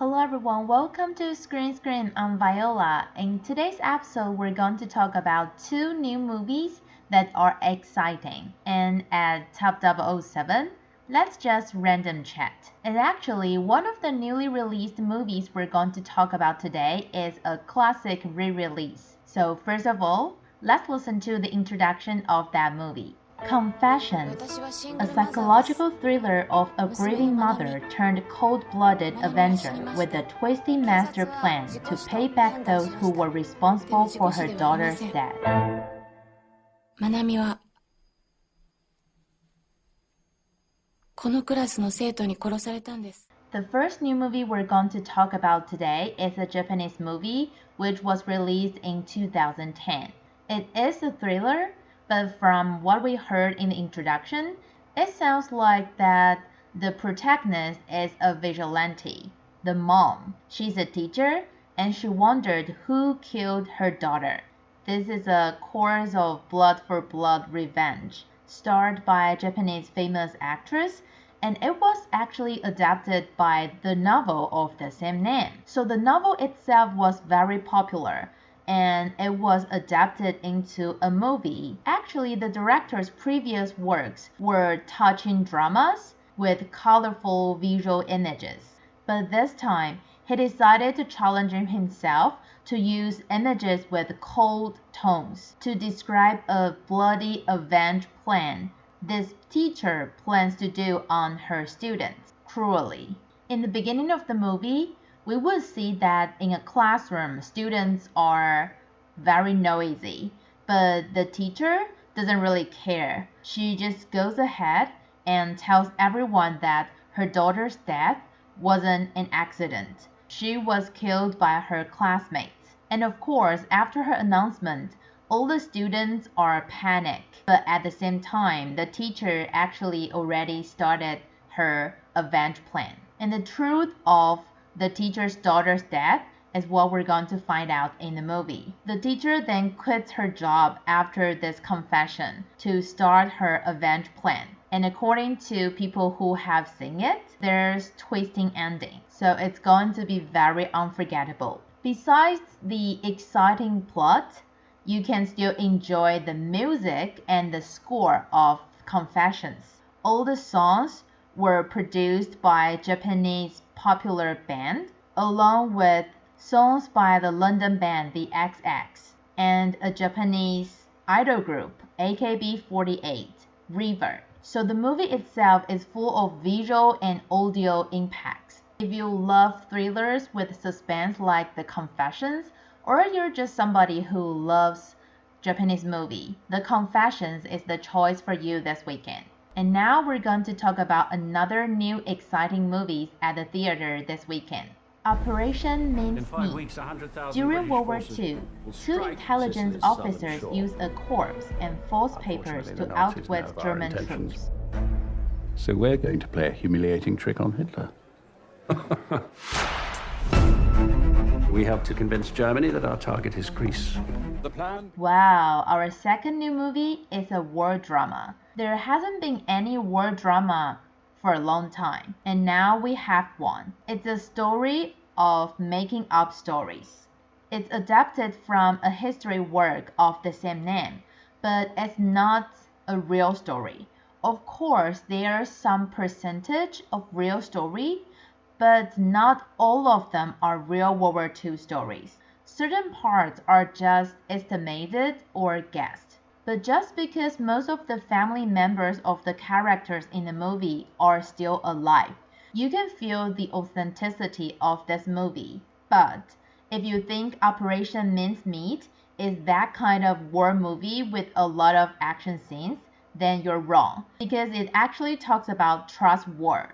Hello everyone, welcome to Screen. I'm Viola. In today's episode, we're going to talk about two new movies that are exciting. And at Top 007, let's just random chat. And actually, one of the newly released movies we're going to talk about today is a classic re-release. So first of all, let's listen to the introduction of that movie. Confessions, a psychological thriller of a grieving mother turned cold-blooded avenger with a twisty master plan to pay back those who were responsible for her daughter's death. まなみはこのクラスの生徒に殺されたんです。 The first new movie we're going to talk about today is a Japanese movie which was released in 2010. It is a thriller, but from what we heard in the introduction, it sounds like that the protagonist is a vigilante, the mom. She's a teacher, and she wondered who killed her daughter. This is a course of blood-for-blood revenge, starred by a Japanese famous actress, and it was actually adapted by the novel of the same name. So the novel itself was very popular, and it was adapted into a movie. Actually, the director's previous works were touching dramas with colorful visual images. But this time, he decided to challenge himself to use images with cold tones to describe a bloody revenge plan this teacher plans to do on her students cruelly. In the beginning of the movie, we will see that in a classroom, students are very noisy, but the teacher doesn't really care. She just goes ahead and tells everyone that her daughter's death wasn't an accident. She was killed by her classmates. And of course, after her announcement, all the students are panicked. But at the same time, the teacher actually already started her revenge plan. And the truth of the teacher's daughter's death is what we're going to find out in the movie. The teacher then quits her job after this confession to start her revenge plan. And according to people who have seen it, there's twisting ending. So it's going to be very unforgettable. Besides the exciting plot, you can still enjoy the music and the score of Confessions. All the songs were produced by a Japanese popular band, along with songs by the London band The XX and a Japanese idol group, AKB48, River. So the movie itself is full of visual and audio impacts. If you love thrillers with suspense like The Confessions, or you're just somebody who loves Japanese movie, The Confessions is the choice for you this weekend. And now we're going to talk about another new exciting movies at the theater this weekend. Operation Mincemeat. During World War II, two intelligence officers used a corpse and false papers to outwit German troops. So we're going to play a humiliating trick on Hitler. We have to convince Germany that our target is Greece. The plan? Wow, our second new movie is a war drama. There hasn't been any war drama for a long time, and now we have one. It's a story of making up stories. It's adapted from a history work of the same name, but it's not a real story. Of course, there's some percentage of real story, but not all of them are real World War II stories. Certain parts are just estimated or guessed. But just because most of the family members of the characters in the movie are still alive, you can feel the authenticity of this movie. But if you think Operation Mincemeat is that kind of war movie with a lot of action scenes, then you're wrong, because it actually talks about trust war.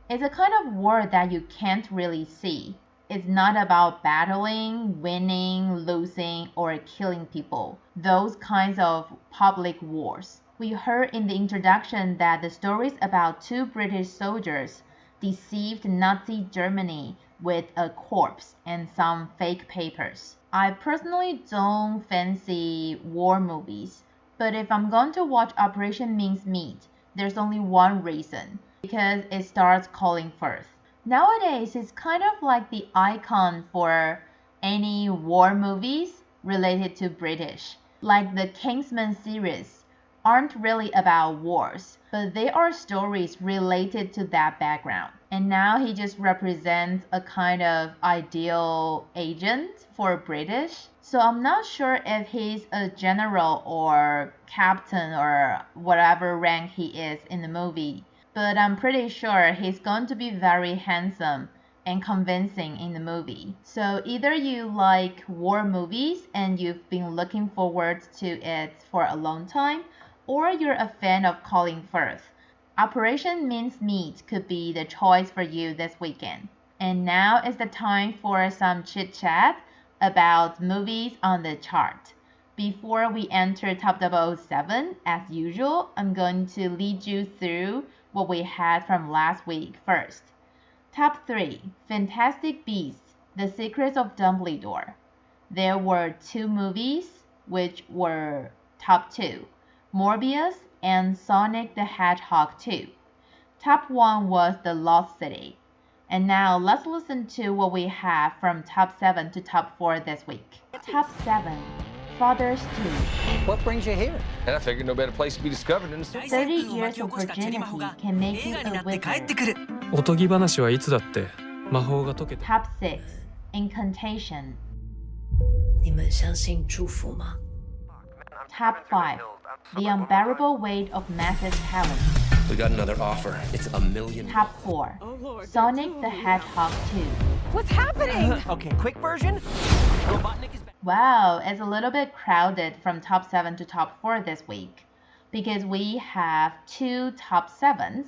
It's a kind of war that you can't really see. It's not about battling, winning, losing, or killing people. Those kinds of public wars. We heard in the introduction that the story's about two British soldiers deceived Nazi Germany with a corpse and some fake papers. I personally don't fancy war movies, but if I'm going to watch Operation Mincemeat, there's only one reason, because it starts calling first. Nowadays, it's kind of like the icon for any war movies related to British. Like the Kingsman series aren't really about wars, but they are stories related to that background. And now he just represents a kind of ideal agent for British. So I'm not sure if he's a general or captain or whatever rank he is in the movie, but I'm pretty sure he's going to be very handsome and convincing in the movie. So either you like war movies and you've been looking forward to it for a long time, or you're a fan of Colin Firth. Operation Mincemeat could be the choice for you this weekend. And now is the time for some chit chat about movies on the chart. Before we enter Top 007, as usual, I'm going to lead you through what we had from last week first. Top 3, Fantastic Beasts, The Secrets of Dumbledore. There were 2 movies which were top 2, Morbius and Sonic the Hedgehog 2. Top 1 was The Lost City. And now let's listen to what we have from top 7 to top 4 this week. Top 7, Father Stew. What brings you here? And I figured no better place to be discovered than 30 years of virginity can make you a wizard. おとぎ話はいつだって魔法が解けて Top 6, Incantation. 你们相信祝福吗？ Top 5, The Unbearable Weight of Massive Talent. We got another offer. It's $1 million. Top 4, Sonic the Hedgehog 2. What's happening? Okay, quick version. Robotnik is back. Wow, it's a little bit crowded from top 7 to top 4 this week because we have 2 top 7s.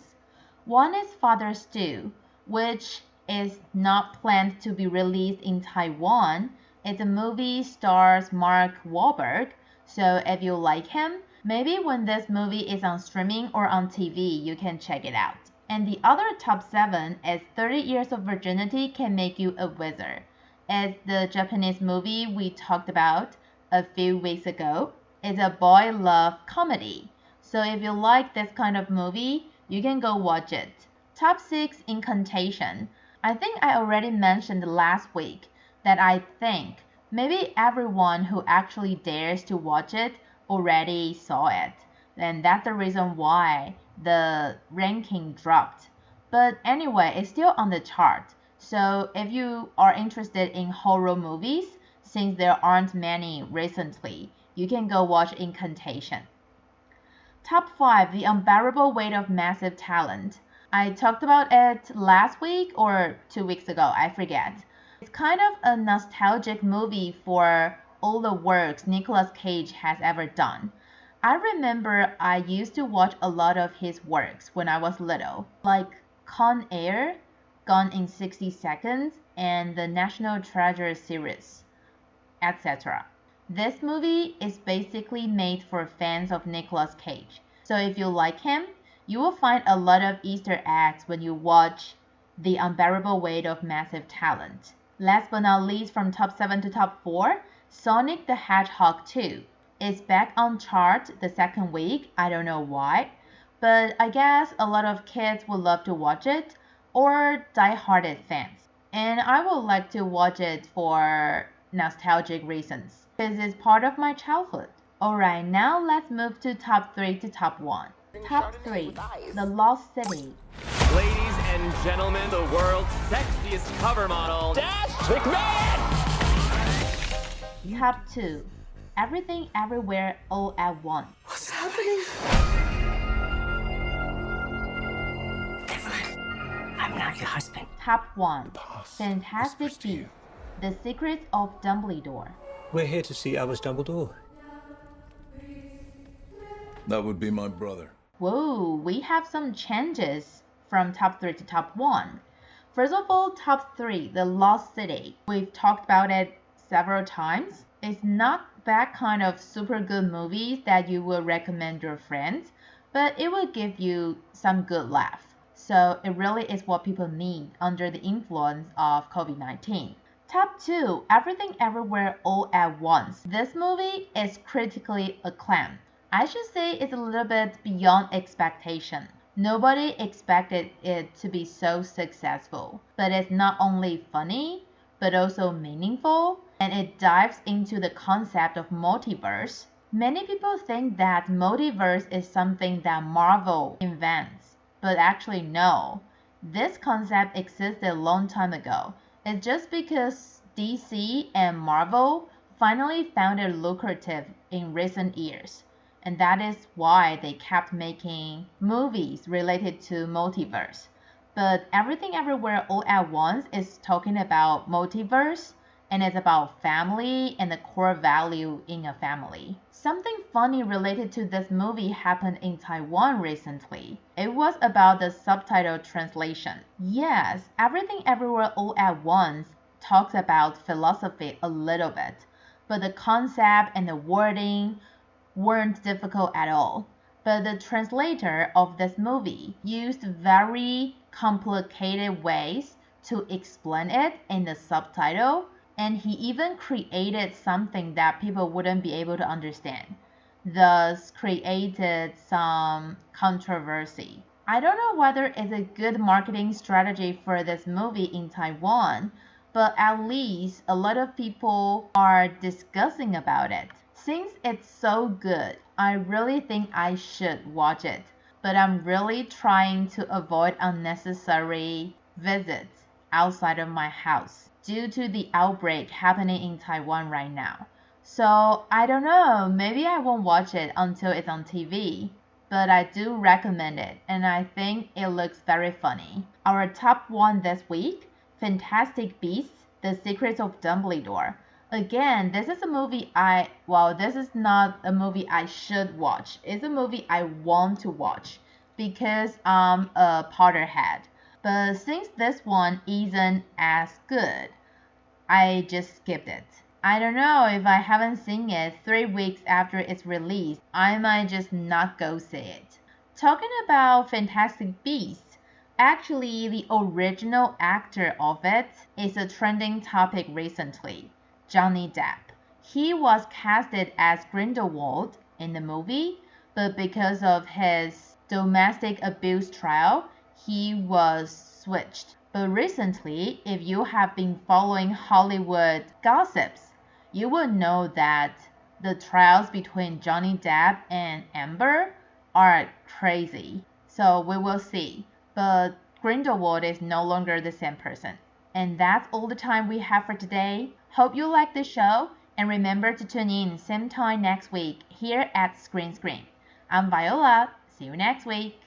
One is Father Stew, which is not planned to be released in Taiwan. It's a movie stars Mark Wahlberg, so if you like him, maybe when this movie is on streaming or on TV, you can check it out. And the other top 7 is 30 Years of Virginity Can Make You a Wizard. It's the Japanese movie we talked about a few weeks ago. It's a boy love comedy. So if you like this kind of movie, you can go watch it. Top 6, Incantation. I think I already mentioned last week that I think maybe everyone who actually dares to watch it already saw it. And that's the reason why the ranking dropped. But anyway, it's still on the chart. So if you are interested in horror movies, since there aren't many recently, you can go watch Incantation. Top 5, The Unbearable Weight of Massive Talent. I talked about it last week or 2 weeks ago, I forget. It's kind of a nostalgic movie for all the works Nicolas Cage has ever done. I remember I used to watch a lot of his works when I was little, like Con Air, Gone in 60 Seconds, and the National Treasure series, etc. This movie is basically made for fans of Nicolas Cage. So if you like him, you will find a lot of Easter eggs when you watch The Unbearable Weight of Massive Talent. Last but not least, from top 7 to top 4, Sonic the Hedgehog 2. It's back on chart the second week, I don't know why, but I guess a lot of kids would love to watch it, or die-hearted fans. And I would like to watch it for nostalgic reasons, because it's part of my childhood. Alright, now let's move to top 3 to top 1. Top 3, The Lost City. Ladies and gentlemen, the world's sexiest cover model, Dash McMahon! Top 2, Everything Everywhere All at Once. What's happening? Evelyn, I'm not your husband. Top 1, Fantastic Beasts, The Secrets of Dumbledore. We're here to see Albus Dumbledore. That would be my brother. Whoa, we have some changes from top 3 to top 1. First of all, top 3, The Lost City. We've talked about it several times. It's not that kind of super good movies that you will recommend your friends, but it will give you some good laugh. So it really is what people need under the influence of COVID-19. Top 2, Everything Everywhere All at Once. This movie is critically acclaimed. I should say it's a little bit beyond expectation. Nobody expected it to be so successful, but it's not only funny, but also meaningful, and it dives into the concept of multiverse. Many people think that multiverse is something that Marvel invents, but actually no. This concept existed a long time ago. It's just because DC and Marvel finally found it lucrative in recent years. And that is why they kept making movies related to multiverse. But Everything Everywhere All at Once is talking about multiverse, and it's about family and the core value in a family. Something funny related to this movie happened in Taiwan recently. It was about the subtitle translation. Yes, Everything Everywhere All at Once talks about philosophy a little bit, but the concept and the wording weren't difficult at all. But the translator of this movie used very complicated ways to explain it in the subtitle, and he even created something that people wouldn't be able to understand, thus created some controversy. I don't know whether it's a good marketing strategy for this movie in Taiwan, but at least a lot of people are discussing about it. Since it's so good, I really think I should watch it, but I'm really trying to avoid unnecessary visits outside of my house due to the outbreak happening in Taiwan right now. So I don't know, maybe I won't watch it until it's on TV, but I do recommend it, and I think it looks very funny. Our top one this week, Fantastic Beasts: The Secrets of Dumbledore. Again, this is a movie this is not a movie I should watch. It's a movie I want to watch because I'm a Potterhead. But since this one isn't as good, I just skipped it. I don't know, if I haven't seen it 3 weeks after its release, I might just not go see it. Talking about Fantastic Beasts, actually the original actor of it is a trending topic recently. Johnny Depp. He was casted as Grindelwald in the movie, but because of his domestic abuse trial, he was switched. But recently, if you have been following Hollywood gossips, you will know that the trials between Johnny Depp and Amber are crazy. So we will see. But Grindelwald is no longer the same person. And that's all the time we have for today. Hope you like the show, and remember to tune in same time next week here at Screen Scream. I'm Viola. See you next week.